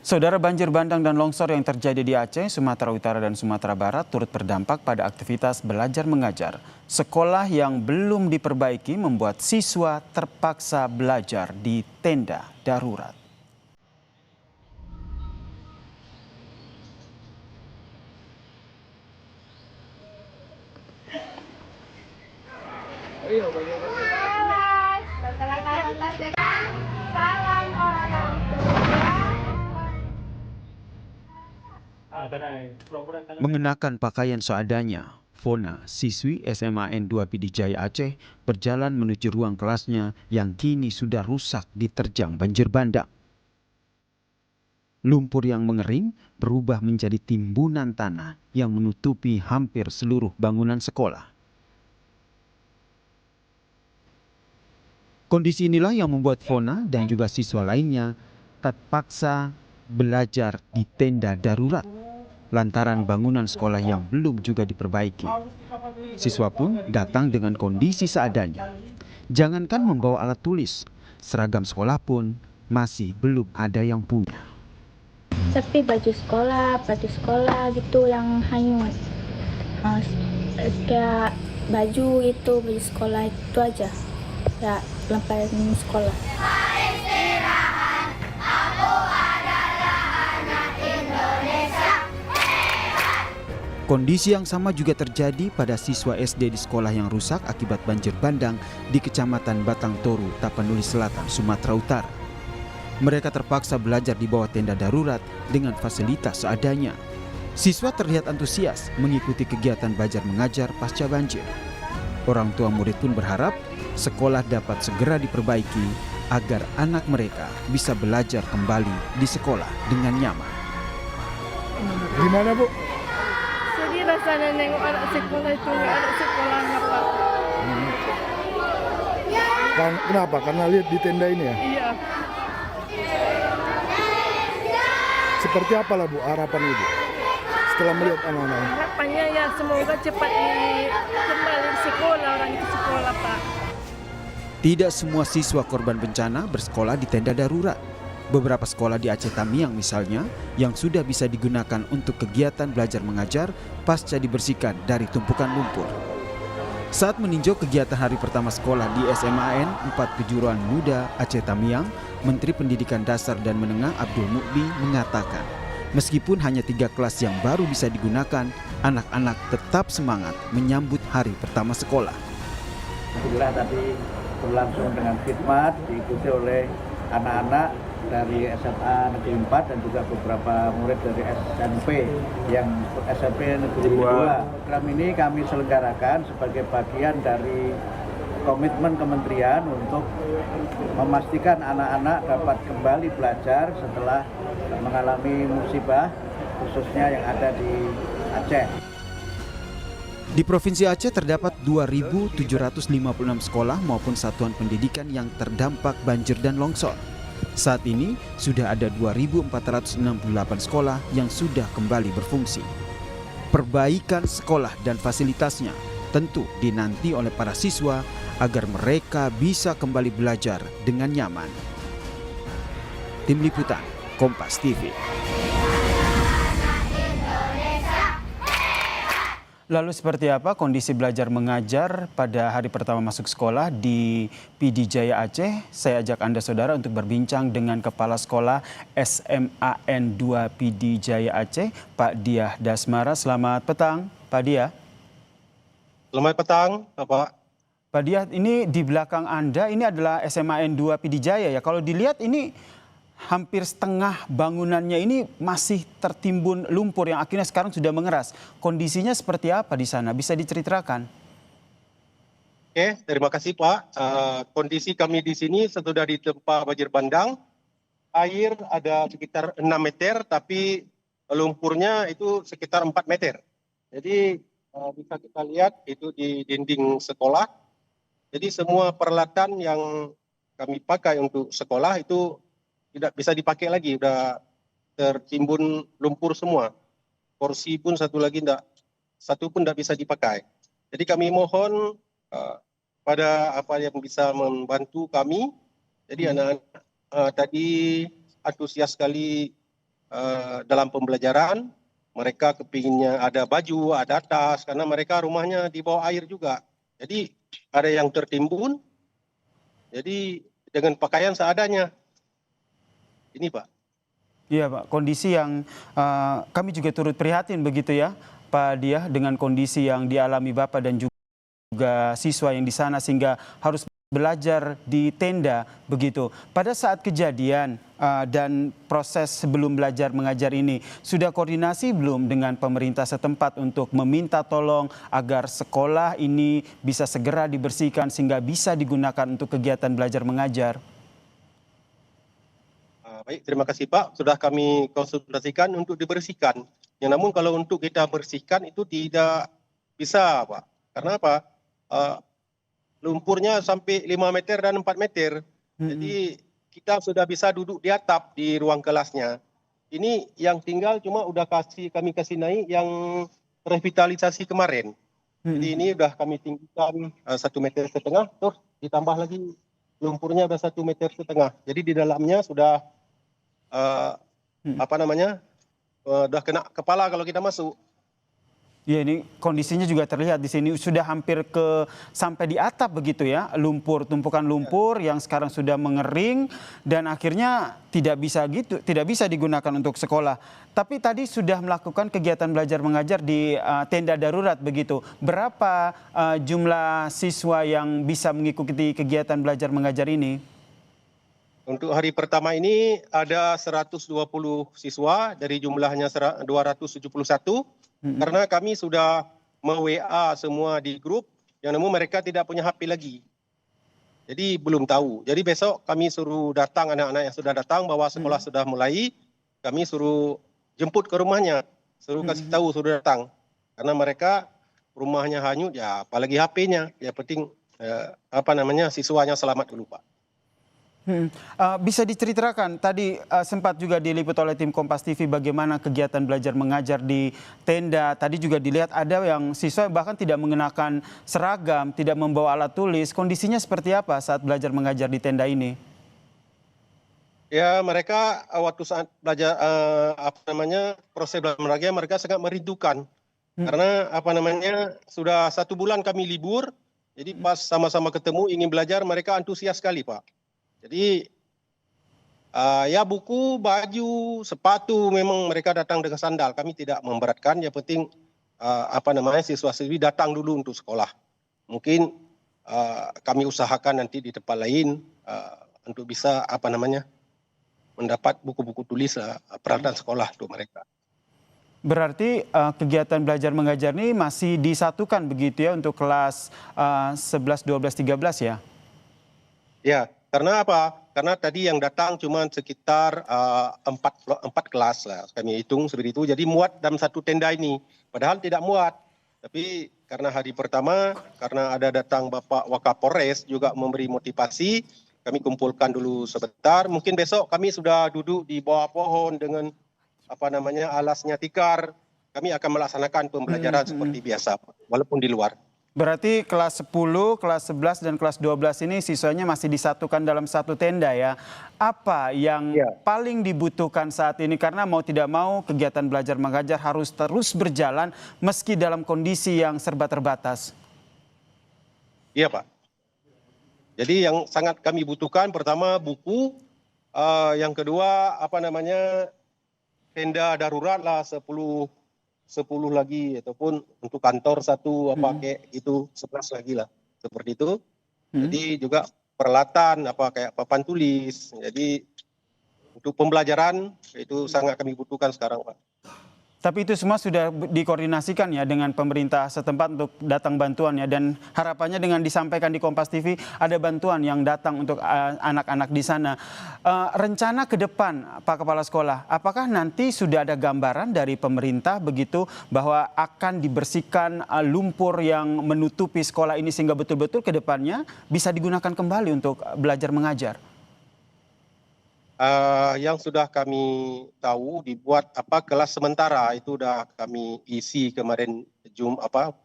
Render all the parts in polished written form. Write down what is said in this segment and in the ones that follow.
Saudara, banjir bandang dan longsor yang terjadi di Aceh, Sumatera Utara dan Sumatera Barat turut berdampak pada aktivitas belajar mengajar. Sekolah yang belum diperbaiki membuat siswa terpaksa belajar di tenda darurat. Mengenakan pakaian seadanya, Fona, siswi SMAN 2 Pidijaya Aceh, berjalan menuju ruang kelasnya yang kini sudah rusak diterjang banjir bandang. Lumpur yang mengering berubah menjadi timbunan tanah yang menutupi hampir seluruh bangunan sekolah. Kondisi inilah yang membuat Fona dan juga siswa lainnya terpaksa belajar di tenda darurat lantaran bangunan sekolah yang belum juga diperbaiki. Siswa pun datang dengan kondisi seadanya. Jangankan membawa alat tulis, seragam sekolah pun masih belum ada yang punya. Tapi baju sekolah gitu yang hanyut. Kayak baju sekolah itu aja. Ya, lemparnya sekolah. Kondisi yang sama juga terjadi pada siswa SD di sekolah yang rusak akibat banjir bandang di Kecamatan Batang Toru, Tapanuli Selatan, Sumatera Utara. Mereka terpaksa belajar di bawah tenda darurat dengan fasilitas seadanya. Siswa terlihat antusias mengikuti kegiatan belajar mengajar pasca banjir. Orang tua murid pun berharap sekolah dapat segera diperbaiki agar anak mereka bisa belajar kembali di sekolah dengan nyaman. Gimana, Bu? Jadi rasanya nengok anak sekolah itu nggak ada sekolahnya, Pak. Kenapa? Karena lihat di tenda ini ya? Iya. Seperti apalah, Bu, harapan Ibu setelah melihat anak-anak? Harapannya ya semoga cepat kembali sekolah, orang itu sekolah, Pak. Tidak semua siswa korban bencana bersekolah di tenda darurat. Beberapa sekolah di Aceh Tamiang misalnya yang sudah bisa digunakan untuk kegiatan belajar mengajar pasca dibersihkan dari tumpukan lumpur. Saat meninjau kegiatan hari pertama sekolah di SMAN 4 Kejuruan Muda Aceh Tamiang, Menteri Pendidikan Dasar dan Menengah Abdul Mukbi mengatakan, meskipun hanya 3 kelas yang baru bisa digunakan, anak-anak tetap semangat menyambut hari pertama sekolah. Alhamdulillah tadi berlangsung dengan khidmat, diikuti oleh anak-anak dari SMA Negeri 4 dan juga beberapa murid dari SMP yang SMP Negeri 2. Program ini kami selenggarakan sebagai bagian dari komitmen kementerian untuk memastikan anak-anak dapat kembali belajar setelah mengalami musibah khususnya yang ada di Aceh. Di Provinsi Aceh terdapat 2.756 sekolah maupun satuan pendidikan yang terdampak banjir dan longsor. Saat ini sudah ada 2.468 sekolah yang sudah kembali berfungsi. Perbaikan sekolah dan fasilitasnya tentu dinanti oleh para siswa agar mereka bisa kembali belajar dengan nyaman. Tim Liputan, Kompas TV. Lalu seperti apa kondisi belajar mengajar pada hari pertama masuk sekolah di Pidijaya Aceh? Saya ajak Anda saudara untuk berbincang dengan Kepala Sekolah SMAN 2 Pidijaya Aceh, Pak Diah Dasmara. Selamat petang, Pak Diah. Selamat petang, Bapak. Pak Diah, ini di belakang Anda ini adalah SMAN 2 Pidijaya ya. Kalau dilihat ini hampir setengah bangunannya ini masih tertimbun lumpur yang akhirnya sekarang sudah mengeras. Kondisinya seperti apa di sana? Bisa diceritakan? Oke, terima kasih Pak. Kondisi kami di sini sesudah ditempa banjir bandang. Air ada sekitar 6 meter, tapi lumpurnya itu sekitar 4 meter. Jadi bisa kita lihat itu di dinding sekolah. Jadi semua peralatan yang kami pakai untuk sekolah itu tidak bisa dipakai lagi, sudah tertimbun lumpur semua. Kursi pun satu pun tidak bisa dipakai. Jadi kami mohon pada apa yang bisa membantu kami. Jadi anak-anak tadi antusias sekali dalam pembelajaran. Mereka kepinginnya ada baju, ada tas, karena mereka rumahnya di bawah air juga. Jadi ada yang tertimbun, jadi dengan pakaian seadanya. Ini Pak. Iya Pak, kondisi yang kami juga turut prihatin begitu ya Pak Diah, dengan kondisi yang dialami Bapak dan juga siswa yang di sana sehingga harus belajar di tenda begitu. Pada saat kejadian dan proses sebelum belajar mengajar ini, sudah koordinasi belum dengan pemerintah setempat untuk meminta tolong agar sekolah ini bisa segera dibersihkan sehingga bisa digunakan untuk kegiatan belajar mengajar? Baik, terima kasih Pak. Sudah kami konsultasikan untuk dibersihkan. Ya, namun kalau untuk kita bersihkan itu tidak bisa Pak. Karena apa? Lumpurnya sampai 5 meter dan 4 meter. Jadi kita sudah bisa duduk di atap di ruang kelasnya. Ini yang tinggal cuma udah kami kasih naik yang revitalisasi kemarin. Jadi ini udah kami tinggikan 1,5 meter, terus ditambah lagi lumpurnya udah 1,5 meter. Jadi di dalamnya sudah udah kena kepala kalau kita masuk. Ya, ini kondisinya juga terlihat di sini sudah hampir sampai di atap begitu ya, tumpukan lumpur yang sekarang sudah mengering dan akhirnya tidak bisa digunakan untuk sekolah. Tapi tadi sudah melakukan kegiatan belajar mengajar di tenda darurat begitu. Berapa jumlah siswa yang bisa mengikuti kegiatan belajar mengajar ini? Untuk hari pertama ini ada 120 siswa dari jumlahnya 271. Karena kami sudah me-WA semua di grup, yang namun mereka tidak punya HP lagi. Jadi belum tahu. Jadi besok kami suruh datang anak-anak yang sudah datang bahwa sekolah sudah mulai, kami suruh jemput ke rumahnya, suruh kasih tahu sudah datang. Karena mereka rumahnya hanyut, ya apalagi HP-nya. Ya penting siswanya selamat dulu Pak. Bisa diceritakan tadi sempat juga diliput oleh tim Kompas TV bagaimana kegiatan belajar mengajar di tenda. Tadi juga dilihat ada yang siswa bahkan tidak mengenakan seragam, tidak membawa alat tulis. Kondisinya seperti apa saat belajar mengajar di tenda ini? Ya, mereka waktu saat belajar proses belajar mengajar mereka sangat merindukan. Karena sudah 1 bulan kami libur. Jadi pas sama-sama ketemu ingin belajar mereka antusias sekali Pak. Jadi ya buku, baju, sepatu memang mereka datang dengan sandal. Kami tidak memberatkan. Yang penting siswa-siswi datang dulu untuk sekolah. Mungkin kami usahakan nanti di tempat lain untuk bisa mendapat buku-buku tulis peralatan sekolah untuk mereka. Berarti kegiatan belajar mengajar ini masih disatukan begitu ya untuk kelas 11, 12, 13 ya? Ya. Karena apa? Karena tadi yang datang cuma sekitar 4 kelas lah. Kami hitung seperti itu. Jadi muat dalam satu tenda ini. Padahal tidak muat. Tapi karena hari pertama, karena ada datang Bapak Wakapolres juga memberi motivasi, kami kumpulkan dulu sebentar. Mungkin besok kami sudah duduk di bawah pohon dengan alasnya tikar. Kami akan melaksanakan pembelajaran seperti biasa, walaupun di luar. Berarti kelas 10, kelas 11, dan kelas 12 ini siswanya masih disatukan dalam satu tenda ya. Apa yang paling dibutuhkan saat ini? Karena mau tidak mau kegiatan belajar mengajar harus terus berjalan meski dalam kondisi yang serba terbatas. Iya Pak. Jadi yang sangat kami butuhkan pertama buku, yang kedua tenda darurat lah 10 lagi ataupun untuk kantor 1 kayak gitu 11 lagi lah seperti itu. Jadi juga peralatan kayak papan tulis. Jadi untuk pembelajaran itu sangat kami butuhkan sekarang Pak. Tapi itu semua sudah dikoordinasikan ya dengan pemerintah setempat untuk datang bantuan ya, dan harapannya dengan disampaikan di Kompas TV ada bantuan yang datang untuk anak-anak di sana. Rencana ke depan Pak Kepala Sekolah, apakah nanti sudah ada gambaran dari pemerintah begitu bahwa akan dibersihkan lumpur yang menutupi sekolah ini sehingga betul-betul ke depannya bisa digunakan kembali untuk belajar mengajar? Yang sudah kami tahu dibuat kelas sementara itu sudah kami isi kemarin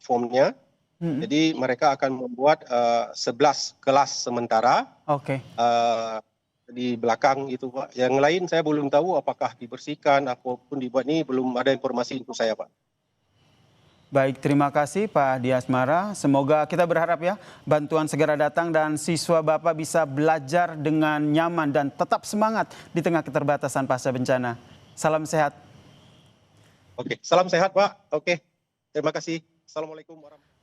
formnya. Jadi mereka akan membuat 11 kelas sementara. Oke. di belakang itu Pak. Yang lain saya belum tahu apakah dibersihkan apapun dibuat, ini belum ada informasi untuk saya Pak. Baik, terima kasih Pak Diasmara. Semoga kita berharap ya bantuan segera datang dan siswa Bapak bisa belajar dengan nyaman dan tetap semangat di tengah keterbatasan pasca bencana. Salam sehat. Oke, salam sehat Pak. Oke, terima kasih. Assalamualaikum warahmatullahi wabarakatuh.